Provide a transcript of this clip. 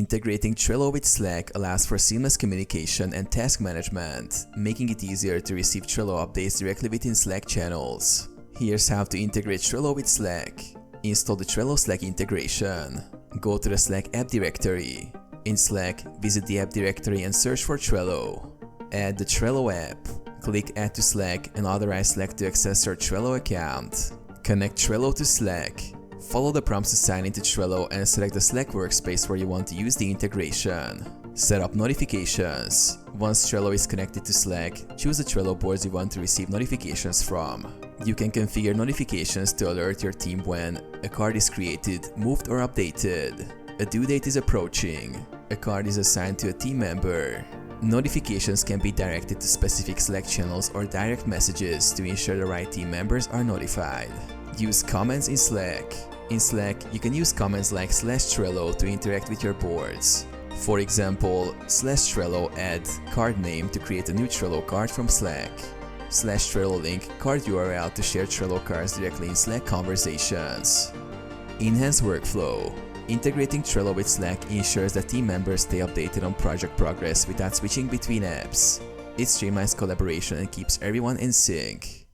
Integrating Trello with Slack allows for seamless communication and task management, making it easier to receive Trello updates directly within Slack channels. Here's how to integrate Trello with Slack. Install the Trello Slack integration. Go to the Slack app directory. In Slack, visit the app directory and search for Trello. Add the Trello app. Click Add to Slack and authorize Slack to access your Trello account. Connect Trello to Slack. Follow the prompts to sign into Trello and select the Slack workspace where you want to use the integration. Set up notifications. Once Trello is connected to Slack, choose the Trello boards you want to receive notifications from. You can configure notifications to alert your team when a card is created, moved, or updated. A due date is approaching. A card is assigned to a team member. Notifications can be directed to specific Slack channels or direct messages to ensure the right team members are notified. Use comments in Slack. In Slack, you can use comments like /Trello to interact with your boards. For example, /Trello add card name to create a new Trello card from Slack. /Trello link card URL to share Trello cards directly in Slack conversations. Enhance workflow. Integrating Trello with Slack ensures that team members stay updated on project progress without switching between apps. It streamlines collaboration and keeps everyone in sync.